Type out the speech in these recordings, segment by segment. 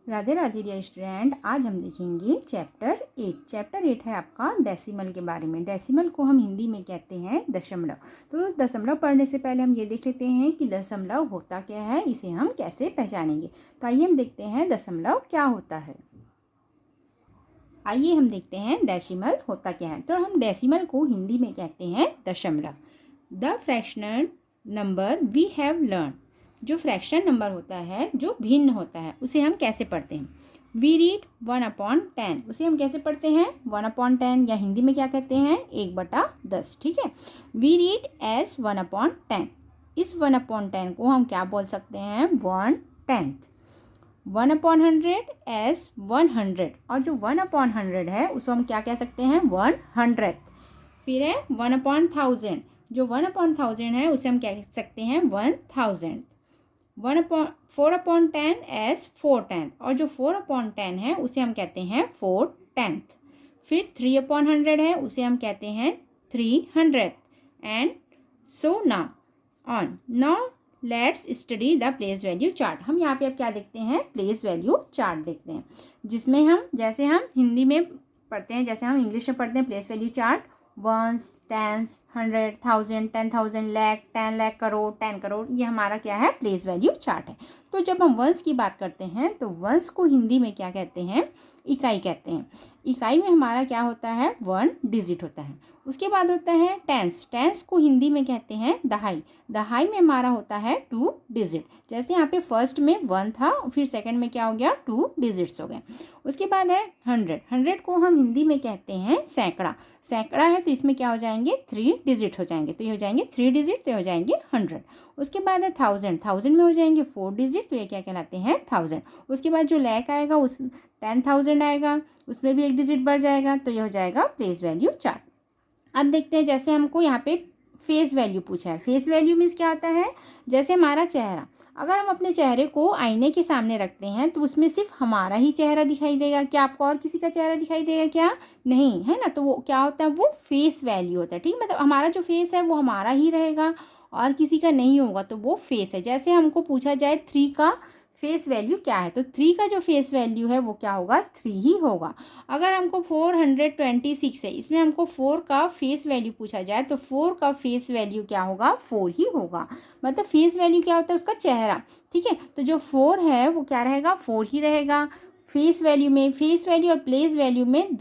Radhe Radhe dear student, आज हम देखेंगे चैप्टर 8। चैप्टर 8 है आपका डेसिमल के बारे में। डेसिमल को हम हिंदी में कहते हैं दशमलव। तो दशमलव पढ़ने से पहले हम ये देख लेते हैं कि दशमलव होता क्या है, इसे हम कैसे पहचानेंगे। तो आइए हम देखते हैं दशमलव क्या होता है। आइए हम देखते हैं डेसिमल होता क्या है। तो हम डेसिमल को हिंदी में कहते हैं दशमलव। The fractional number we have learn, जो फ्रैक्शन नंबर होता है जो भिन्न होता है उसे हम कैसे पढ़ते हैं। वी रीड 1/10, उसे हम कैसे पढ़ते हैं 1/10, या हिंदी में क्या कहते हैं 1/10। ठीक है, वी रीड एस 1/10। इस 1/10 को हम क्या बोल सकते हैं 1/10। 1/100 एस 100, और जो 1/100 है उसको हम क्या कह सकते हैं 100th। फिर है 1/1000, जो 1/1000 है उसे हम कह सकते हैं 1000। 4/10 एस 4/10, और जो 4/10 है उसे हम कहते हैं 4/10। फिर 3/100 है उसे हम कहते हैं 300th, and so now on. Now let's study the place value chart. हम यहाँ पे अब क्या देखते हैं प्लेस वैल्यू चार्ट देखते हैं, जिसमें हम जैसे हम हिंदी में पढ़ते हैं, जैसे हम इंग्लिश में पढ़ते हैं place value chart, ones, tens, 100, 1000, 10,000, lakh, 10 lakh, crore, 10 crore, ये हमारा क्या है प्लेस वैल्यू चार्ट है। तो जब हम वंस की बात करते हैं तो वंस को हिंदी में क्या कहते हैं इकाई कहते हैं। इकाई में हमारा क्या होता है 1 डिजिट होता है। उसके बाद होता है टेंस। टेंस को हिंदी में कहते हैं दहाई। दहाई में हमारा होता है 2 डिजिट। जैसे यहाँ पे फर्स्ट में 1 था, फिर सेकंड में क्या हो गया 2 डिजिट्स हो गए। उसके बाद है 100। 100 को हम हिंदी में कहते हैं सैकड़ा। सैकड़ा है तो इसमें क्या हो जाएंगे 3 डिजिट हो जाएंगे, तो ये हो जाएंगे 3 डिजिट, तो ये हो जाएंगे 100। उसके बाद है 1000। 1000 में हो जाएंगे 4 डिजिट, तो ये क्या कहलाते हैं 1000। उसके बाद जो लाख आएगा उस 10,000 आएगा, उसमें भी 1 डिजिट बढ़ जाएगा, तो ये हो जाएगा प्लेस वैल्यू चार्ट। अब देखते हैं, जैसे हमको यहाँ पे फेस वैल्यू पूछा है। फेस वैल्यू मीन्स क्या होता है, जैसे हमारा चेहरा, अगर हम अपने चेहरे को आईने के सामने रखते हैं तो उसमें सिर्फ हमारा ही चेहरा दिखाई देगा। क्या आपको और किसी का चेहरा दिखाई देगा क्या, नहीं, है ना। तो वो क्या होता है वो फेस वैल्यू होता है। ठीक, मतलब हमारा जो फेस है वो हमारा ही रहेगा और किसी का नहीं होगा, तो वो फेस है। जैसे हमको पूछा जाए 3 का फेस वैल्यू क्या है, तो 3 का जो फेस वैल्यू है वो क्या होगा 3 ही होगा। अगर हमको 426 है, इसमें हमको 4 का फेस वैल्यू पूछा जाए तो 4 का फेस वैल्यू क्या होगा 4 ही होगा। मतलब फेस वैल्यू क्या होता है उसका चेहरा। ठीक है, तो जो 4 है वो क्या रहेगा 4 ही रहेगा फेस वैल्यू में। फेस वैल्यू और प्लेस वैल्यू में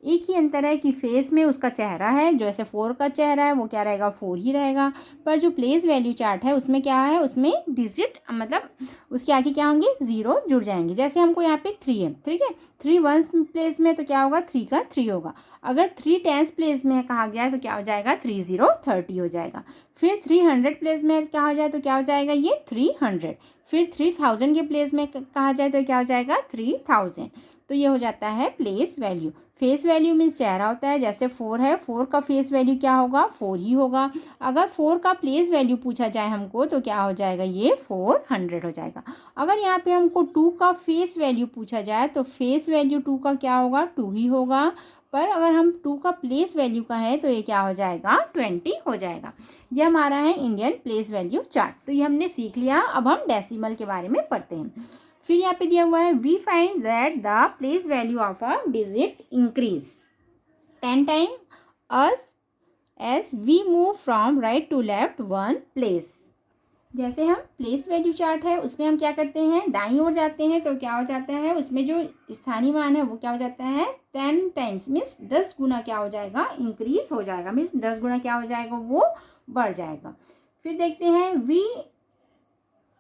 एक ही अंतर है कि फेस में उसका चेहरा है, जो ऐसे 4 का चेहरा है वो क्या रहेगा 4 ही रहेगा। पर जो प्लेस वैल्यू चार्ट है उसमें क्या है, उसमें डिजिट मतलब उसके आगे क्या होंगे 0 जुड़ जाएंगे। जैसे हमको यहाँ पे 3 है, ठीक है, 3 वंस प्लेस में तो क्या होगा 3 का 3 होगा। अगर 3 टेंस प्लेस में कहा गया है तो क्या हो जाएगा 30 हो जाएगा। फिर 300 प्लेस में कहा जाए तो क्या हो जाएगा ये 300। फिर 3000 के प्लेस में कहा जाए तो क्या हो जाएगा 3000। तो ये हो जाता है place value. Face value means चेहरा होता है। जैसे 4 है, 4 का फेस वैल्यू क्या होगा 4 ही होगा। अगर 4 का प्लेस वैल्यू पूछा जाए हमको तो क्या हो जाएगा ये 400 हो जाएगा। अगर यहाँ पे हमको 2 का फेस वैल्यू पूछा जाए तो फेस वैल्यू 2 का क्या होगा 2 ही होगा। पर अगर हम 2 का प्लेस वैल्यू का है तो ये क्या हो जाएगा 20 हो जाएगा। ये हमारा है इंडियन प्लेस वैल्यू चार्ट। तो ये हमने सीख लिया। अब हम डेसिमल के बारे में पढ़ते हैं। फिर यहाँ पे दिया हुआ है we find that the place value of a digit increase 10 times as we move from right to left 1 place. जैसे हम प्लेस वैल्यू चार्ट है उसमें हम क्या करते हैं दाईं ओर जाते हैं तो क्या हो जाता है उसमें जो स्थानीय मान है वो क्या हो जाता है 10 टाइम्स मीन्स 10 गुना क्या हो जाएगा इंक्रीज हो जाएगा, मीन्स 10 गुना क्या हो जाएगा वो बढ़ जाएगा। फिर देखते हैं we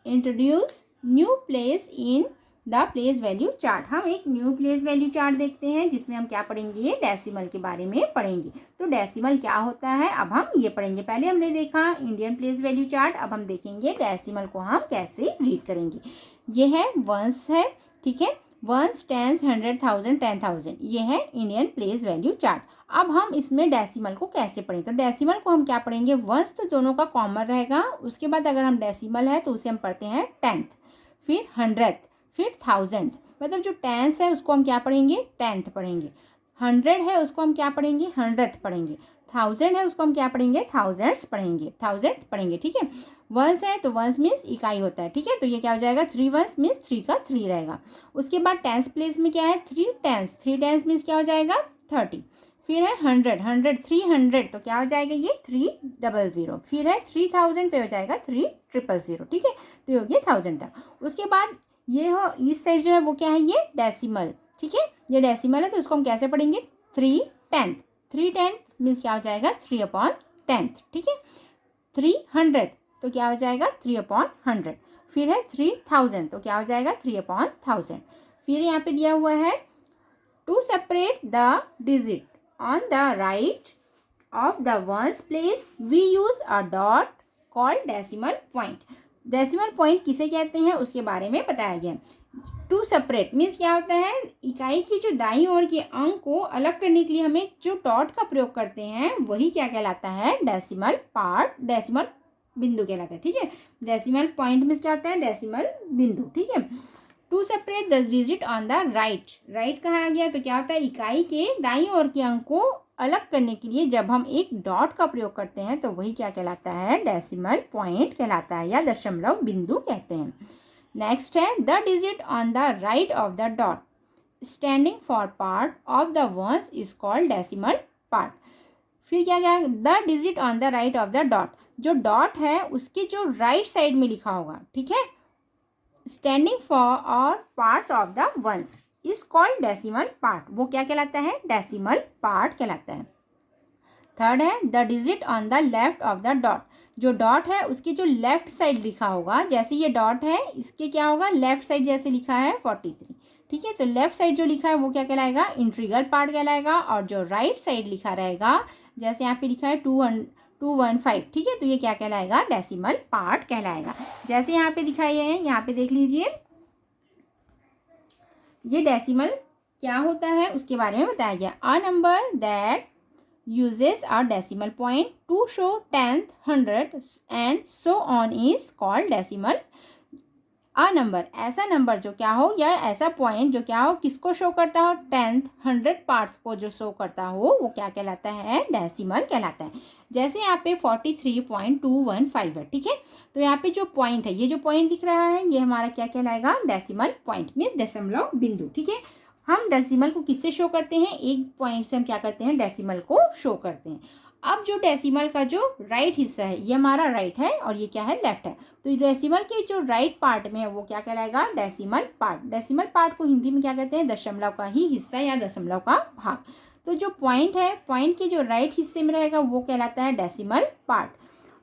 introduce new place in the place value chart. हम एक न्यू प्लेस वैल्यू चार्ट देखते हैं जिसमें हम क्या पढ़ेंगे डेसिमल के बारे में पढ़ेंगे। तो डेसिमल क्या होता है अब हम ये पढ़ेंगे। पहले हमने देखा इंडियन प्लेस वैल्यू चार्ट, अब हम देखेंगे डेसिमल को हम कैसे रीड करेंगे। ये है वंस है, ठीक है, वंस, टेंस, 100, 1000, 10,000, ये है इंडियन प्लेस वैल्यू चार्ट। अब हम इसमें डेसिमल को कैसे पढ़ेंगे, तो डेसिमल को हम क्या पढ़ेंगे वंस तो दोनों का कॉमन रहेगा। उसके बाद अगर हम डेसिमल है तो उसे हम पढ़ते हैं 10th, फिर 100th, फिर 1000th। मतलब जो टेंस है उसको हम क्या पढ़ेंगे 10th पढ़ेंगे। 100 है उसको हम क्या पढ़ेंगे 100th पढ़ेंगे। 1000 है उसको हम क्या पढ़ेंगे, थाउजेंड्स पढ़ेंगे, थाउजेंड पढ़ेंगे, ठीक है। वंस है तो वंस मीन्स इकाई होता है, ठीक है। तो ये क्या हो जाएगा, 3 वंस मीन्स 3 का 3 रहेगा। उसके बाद टेंस प्लेस में क्या है, 3 टेंस, 3 टेंस मीन्स क्या हो जाएगा, 30। फिर है 100, 100 300 तो क्या हो जाएगा ये 300। फिर है 3000 पे हो जाएगा 3000, ठीक है। तो ये हो गया 1000 तक। उसके बाद ये हो इस साइड जो है वो क्या है, ये डेसिमल, ठीक है। ये डेसिमल है तो उसको हम कैसे पढ़ेंगे, 3/10, 3/10 मीन्स क्या हो जाएगा 3/10, ठीक है। 300 तो क्या हो जाएगा 3/100। फिर है 3000 तो क्या हो जाएगा 3/1000। फिर यहाँ पे दिया हुआ है to separate the digit on the right of the ones place we use a dot called decimal point। Decimal point किसे कहते हैं उसके बारे में बताया गया। टू सेपरेट मीन्स क्या होता है, इकाई की जो दाईं ओर के अंक को अलग करने के लिए हमें जो डॉट का प्रयोग करते हैं वही क्या कहलाता है, डेसिमल पार्ट, डेसिमल बिंदु कहलाता है, ठीक है। डेसिमल पॉइंट मीन्स क्या होता है, डेसिमल बिंदु, ठीक है। To separate the digit on the right, right कहा गया तो क्या होता है, इकाई के दाईं ओर के अंक को अलग करने के लिए जब हम एक डॉट का प्रयोग करते हैं तो वही क्या कहलाता है, डेसिमल पॉइंट कहलाता है या दशमलव बिंदु कहते हैं। नेक्स्ट है the digit on the right of the dot standing for part of the ones is called decimal part. फिर क्या क्या, the digit on the right of the dot, जो डॉट है उसके जो राइट साइड में लिखा होगा, ठीक है, स्टैंडिंग फॉर और parts of the ones is called decimal part, वो क्या कहलाता है, डेसिमल पार्ट कहलाता है। थर्ड है the digit on the left of the dot, जो डॉट है उसकी जो लेफ्ट साइड लिखा होगा, जैसे ये डॉट है इसके क्या होगा, लेफ्ट साइड जैसे लिखा है 43, ठीक है। तो लेफ्ट साइड जो लिखा है वो क्या कहलाएगा, इंटीग्रल पार्ट कहलाएगा। और जो राइट साइड लिखा रहेगा, जैसे यहाँ पे लिखा है 215, ठीक है, तो ये क्या कहलाएगा, डेसिमल पार्ट कहलाएगा। जैसे यहाँ पे दिखाई है, यहाँ पे देख लीजिए, ये डेसिमल क्या होता है उसके बारे में बताया गया। A number that uses a decimal point two show 10th 100th and so on is called decimal. A number ऐसा नंबर जो क्या हो, या ऐसा पॉइंट जो क्या हो, किसको शो करता हो, 10th 100th पार्ट्स को जो शो करता हो वो क्या कहलाता है, डेसिमल कहलाता है। जैसे यहाँ पे 43.215 है, ठीक है। तो यहाँ पे जो पॉइंट है, ये जो पॉइंट दिख रहा है ये हमारा क्या कहलाएगा, डेसिमल पॉइंट मीन्स दशमलव बिंदु, ठीक है। हम डेसिमल को किससे शो करते हैं, एक पॉइंट से हम क्या करते हैं, डेसिमल को शो करते हैं। अब जो डेसिमल का जो राइट हिस्सा है ये हमारा राइट है और ये क्या है, लेफ्ट है। तो डेसिमल के जो राइट पार्ट में है वो क्या कहलाएगा, डेसिमल पार्ट। डेसिमल पार्ट को हिंदी में क्या कहते हैं, दशमलव का ही हिस्सा या दशमलव का भाग। तो जो पॉइंट है, पॉइंट के जो राइट हिस्से में रहेगा वो कहलाता है डेसिमल पार्ट,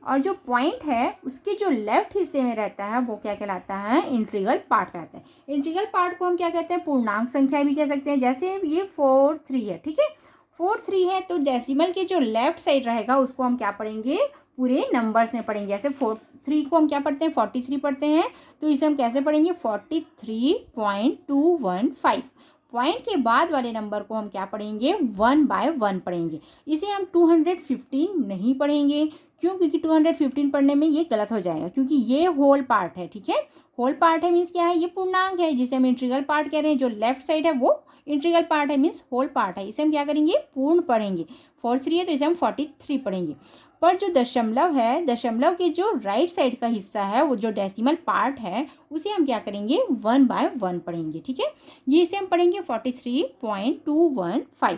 और जो पॉइंट है उसके जो लेफ्ट हिस्से में रहता है वो क्या कहलाता है, इंटीग्रल पार्ट कहलाता है। इंटीग्रल पार्ट को हम क्या कहते हैं, पूर्णांक संख्या भी कह सकते हैं। जैसे ये 43 है, ठीक है, 43 है, तो डेसिमल के जो लेफ्ट साइड रहेगा उसको हम क्या पढ़ेंगे, पूरे नंबर्स में पढ़ेंगे। जैसे 43 को हम क्या पढ़ते हैं, 43 पढ़ते हैं, तो इसे हम कैसे पढ़ेंगे, 43.215। पॉइंट के बाद वाले नंबर को हम क्या पढ़ेंगे, 1 by 1 पढ़ेंगे। इसे हम 215 नहीं पढ़ेंगे, क्यों, क्योंकि 215 पढ़ने में ये गलत हो जाएगा, क्योंकि ये होल पार्ट है, ठीक है। होल पार्ट है मीन्स क्या है, ये पूर्णांक है जिसे हम इंटीग्रल पार्ट कह रहे हैं। जो लेफ्ट साइड है वो इंटीग्रल पार्ट है मीन्स होल पार्ट है, इसे हम क्या करेंगे, पूर्ण पढ़ेंगे। 43 है तो इसे हम 43 पढ़ेंगे। पर जो दशमलव है, दशमलव के जो राइट साइड का हिस्सा है वो जो डेसिमल पार्ट है उसे हम क्या करेंगे, 1 by 1 पढ़ेंगे, ठीक है। ये इसे हम पढ़ेंगे 43.215।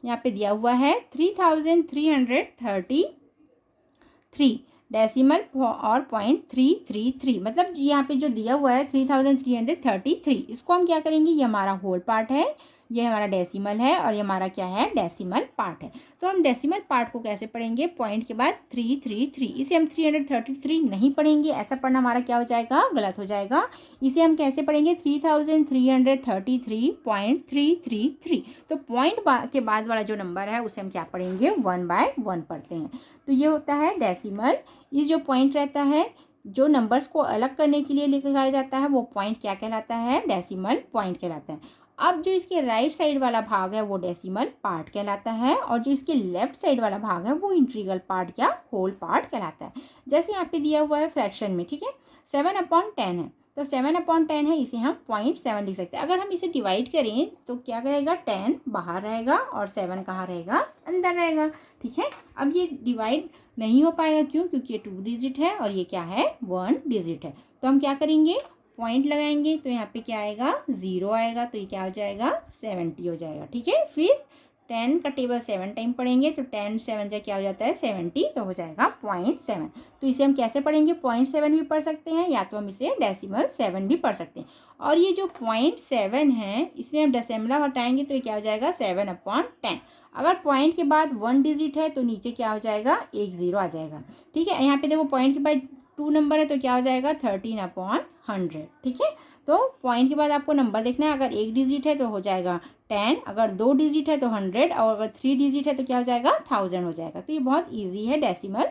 यहाँ पे दिया हुआ है 3333 डेसिमल और 0.333, मतलब यहाँ पे जो दिया हुआ है 3333, इसको हम क्या करेंगे, ये हमारा होल पार्ट है, ये हमारा डेसिमल है और ये हमारा क्या है, डेसिमल पार्ट है। तो हम डेसिमल पार्ट को कैसे पढ़ेंगे, पॉइंट के बाद 333, इसे हम 333 नहीं पढ़ेंगे, ऐसा पढ़ना हमारा क्या हो जाएगा, गलत हो जाएगा। इसे हम कैसे पढ़ेंगे, 3333.333। तो पॉइंट के बाद वाला जो नंबर है उसे हम क्या पढ़ेंगे, 1 by 1 पढ़ते हैं। तो ये होता है डेसिमल। ये जो पॉइंट रहता है, जो नंबर्स को अलग करने के लिए लिखा जाता है वो पॉइंट क्या कहलाता है, डेसिमल पॉइंट कहलाता है। अब जो इसके राइट साइड वाला भाग है वो डेसिमल पार्ट कहलाता है, और जो इसके लेफ्ट साइड वाला भाग है वो इंटीग्रल पार्ट या होल पार्ट कहलाता है। जैसे यहाँ पे दिया हुआ है फ्रैक्शन में, ठीक है, 7/10 है, तो 7/10 है, इसे हम 0.7 लिख सकते हैं। अगर हम इसे डिवाइड करें तो क्या रहेगा, 10 बाहर रहेगा और 7 कहाँ रहेगा, अंदर रहेगा। ठीक है, अब ये डिवाइड नहीं हो पाएगा, क्यों, क्योंकि ये 2 डिजिट है और ये क्या है, 1 डिजिट है। तो हम क्या करेंगे, पॉइंट लगाएंगे, तो यहाँ पे क्या आएगा, 0 आएगा, तो ये क्या हो जाएगा, 70 हो जाएगा। ठीक है, फिर 10 का टेबल 7 टाइम पढ़ेंगे, तो 10 7 जा क्या हो जाता है, 70, तो हो जाएगा 0.7। तो इसे हम कैसे पढ़ेंगे, 0.7 भी पढ़ सकते हैं, या तो हम इसे डेसिमल 7 भी पढ़ सकते हैं। और ये जो 0.7 है, इसमें हम डेसिमल हटाएंगे तो ये क्या हो जाएगा, 7/10। अगर पॉइंट के बाद 1 डिजिट है तो नीचे क्या हो जाएगा, एक 0 आ जाएगा। ठीक है, यहाँ पे देखो पॉइंट के बाद 2 नंबर है तो क्या हो जाएगा, 13/100। ठीक है, तो पॉइंट के बाद आपको नंबर देखना है, अगर एक डिजिट है तो हो जाएगा 10, अगर 2 डिजिट है तो 100, और अगर 3 डिजिट है तो क्या हो जाएगा, 1000 हो जाएगा। तो ये बहुत ईजी है डेसिमल।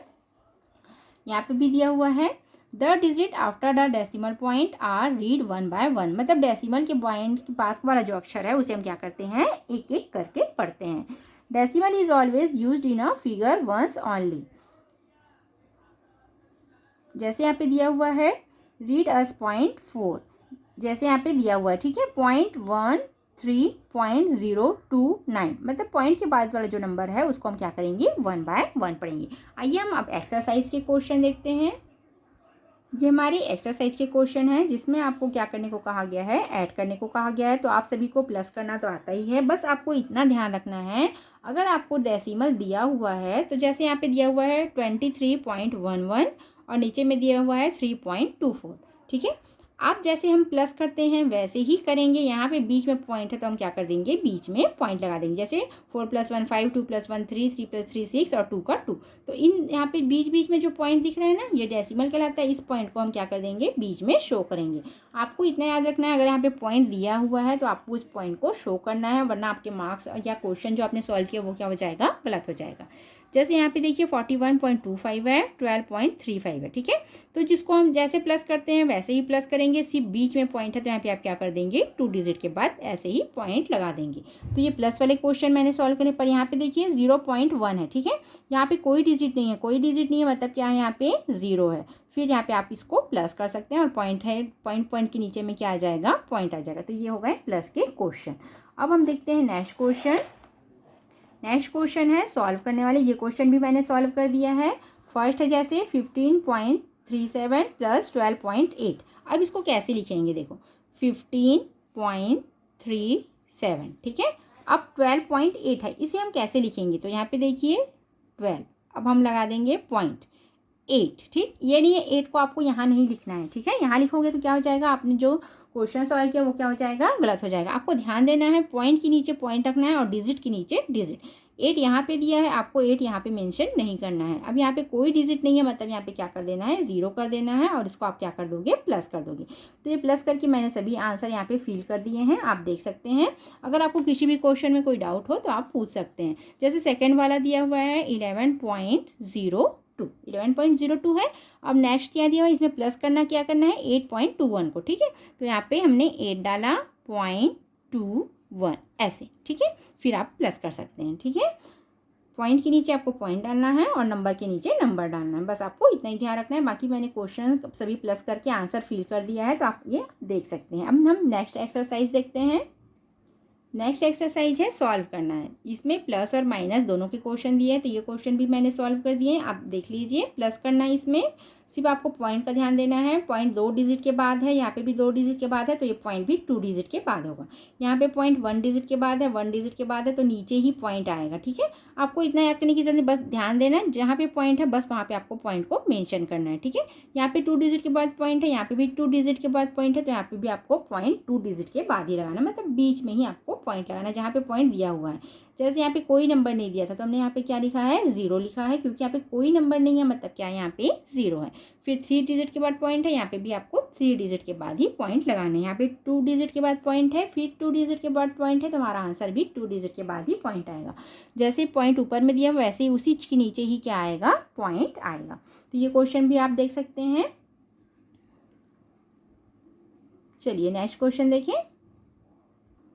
यहाँ पे भी दिया हुआ है, the digit after the decimal point are read 1 by 1, मतलब डेसिमल के पॉइंट के पास वाला जो अक्षर है उसे हम क्या करते हैं, एक एक करके पढ़ते हैं। Decimal is always used in a figure once only. जैसे यहाँ पे दिया हुआ है, रीड अस 0.4, जैसे यहाँ पे दिया हुआ है। ठीक है, 0.13.029, मतलब पॉइंट के बाद वाला जो नंबर है उसको हम क्या करेंगे, 1 by 1 पढ़ेंगे। आइए हम अब एक्सरसाइज के क्वेश्चन देखते हैं। ये हमारी एक्सरसाइज के क्वेश्चन है, जिसमें आपको क्या करने को कहा गया है, ऐड करने को कहा गया है। तो आप सभी को प्लस करना तो आता ही है, बस आपको इतना ध्यान रखना है, अगर आपको डेसिमल दिया हुआ है तो जैसे यहाँ पे दिया हुआ है 23.11 और नीचे में दिया हुआ है 3.24। ठीक है, आप जैसे हम प्लस करते हैं वैसे ही करेंगे। यहाँ पे बीच में पॉइंट है तो हम क्या कर देंगे, बीच में पॉइंट लगा देंगे। जैसे 4 + 1 5, 2 + 1 3, 3 + 3 6 और 2 का 2। तो इन यहाँ पे बीच बीच में जो पॉइंट दिख रहे हैं ना, ये डेसिमल कहलाता है। इस पॉइंट को हम क्या कर देंगे, बीच में शो करेंगे। आपको इतना याद रखना है, अगर यहाँ पे पॉइंट दिया हुआ है तो आपको उस पॉइंट को शो करना है, वरना आपके मार्क्स या क्वेश्चन जो आपने सॉल्व किया वो क्या हो जाएगा, गलत हो जाएगा। जैसे यहाँ पे देखिए 41.25 है, 12.35 है। ठीक है, तो जिसको हम जैसे प्लस करते हैं वैसे ही प्लस करेंगे, सिर्फ बीच में पॉइंट है तो यहाँ पे आप क्या कर देंगे, 2 डिजिट के बाद ऐसे ही पॉइंट लगा देंगे। तो ये प्लस वाले क्वेश्चन मैंने सॉल्व करने पर यहाँ पे देखिए 0.1 है। ठीक है, यहाँ पे कोई डिजिट नहीं है, कोई डिजिट नहीं है मतलब क्या है, यहाँ पे 0 है। फिर यहाँ पे आप इसको प्लस कर सकते हैं, और पॉइंट है, पॉइंट के नीचे में क्या आ जाएगा, पॉइंट आ जाएगा। तो ये हो गए प्लस के क्वेश्चन। अब हम देखते हैं नेक्स्ट क्वेश्चन। नेक्स्ट क्वेश्चन है सॉल्व करने वाले, ये क्वेश्चन भी मैंने सॉल्व कर दिया है। फर्स्ट है जैसे 15.37 + 12.8। अब इसको कैसे लिखेंगे, देखो 15.37। ठीक है, अब 12.8 है, इसे हम कैसे लिखेंगे, तो यहाँ पे देखिए 12, अब हम लगा देंगे 0.8। ठीक, ये नहीं है 8 को आपको यहाँ नहीं लिखना है। ठीक है, यहाँ लिखोगे तो क्या हो जाएगा, आपने जो क्वेश्चन सॉल्व किया वो क्या हो जाएगा, गलत हो जाएगा। आपको ध्यान देना है, पॉइंट के नीचे पॉइंट रखना है और डिजिट के नीचे डिजिट। 8 यहाँ पे दिया है, आपको 8 यहाँ पे मेंशन नहीं करना है। अब यहाँ पे कोई डिजिट नहीं है, मतलब यहाँ पे क्या कर देना है, 0 कर देना है, और इसको आप क्या कर दोगे, प्लस कर दोगे। तो ये प्लस करके मैंने सभी आंसर यहाँ पे फिल कर दिए हैं, आप देख सकते हैं। अगर आपको किसी भी क्वेश्चन में कोई डाउट हो तो आप पूछ सकते हैं। जैसे सेकेंड वाला दिया हुआ है 11.02 है। अब नेक्स्ट क्या दिया हुआ है, इसमें प्लस करना, क्या करना है, 8.21 को। ठीक है, तो यहाँ पे हमने 8 डाला, 0.21 ऐसे। ठीक है, फिर आप प्लस कर सकते हैं। ठीक है, पॉइंट के नीचे आपको पॉइंट डालना है और नंबर के नीचे नंबर डालना है, बस आपको इतना ही ध्यान रखना है। बाकी मैंने क्वेश्चन सभी प्लस करके आंसर फिल कर दिया है, तो आप ये देख सकते हैं। अब हम नेक्स्ट एक्सरसाइज देखते हैं। नेक्स्ट एक्सरसाइज है सॉल्व करना है, इसमें प्लस और माइनस दोनों के क्वेश्चन दिए हैं, तो ये क्वेश्चन भी मैंने सॉल्व कर दिए हैं, आप देख लीजिए। प्लस करना है, इसमें सिर्फ आपको पॉइंट का ध्यान देना है। पॉइंट 2 डिजिट के बाद है, यहाँ पे भी 2 डिजिट के बाद है, तो ये पॉइंट भी 2 डिजिट के बाद होगा। यहाँ पे पॉइंट 1 डिजिट के बाद है, 1 डिजिट के बाद है, तो नीचे ही पॉइंट आएगा। ठीक है, आपको इतना याद करने की जरूरत, बस ध्यान देना है, जहाँ पे पॉइंट है बस वहाँ पे आपको पॉइंट को मेंशन करना है। ठीक है, यहाँ पे 2 डिजिट के बाद पॉइंट है, यहाँ पे भी 2 डिजिट के बाद पॉइंट है, तो यहाँ पे भी आपको पॉइंट 2 डिजिट के बाद ही लगाना, मतलब बीच में ही आपको पॉइंट लगाना जहाँ पे पॉइंट दिया हुआ है। जैसे यहाँ पे कोई नंबर नहीं दिया था तो हमने यहाँ पे क्या लिखा है, 0 लिखा है, क्योंकि यहाँ पे कोई नंबर नहीं है, मतलब क्या है, यहाँ पे 0 है। फिर 3 डिजिट के बाद पॉइंट है, यहाँ पे भी आपको 3 डिजिट के बाद ही पॉइंट लगाना है। यहाँ पे 2 डिजिट के बाद पॉइंट है, फिर 2 डिजिट के बाद पॉइंट है, तो हमारा आंसर भी 2 डिजिट के बाद ही पॉइंट आएगा। जैसे पॉइंट ऊपर में दिया वैसे ही उसी के नीचे ही क्या आएगा, पॉइंट आएगा। तो ये क्वेश्चन भी आप देख सकते हैं। चलिए नेक्स्ट क्वेश्चन देखें।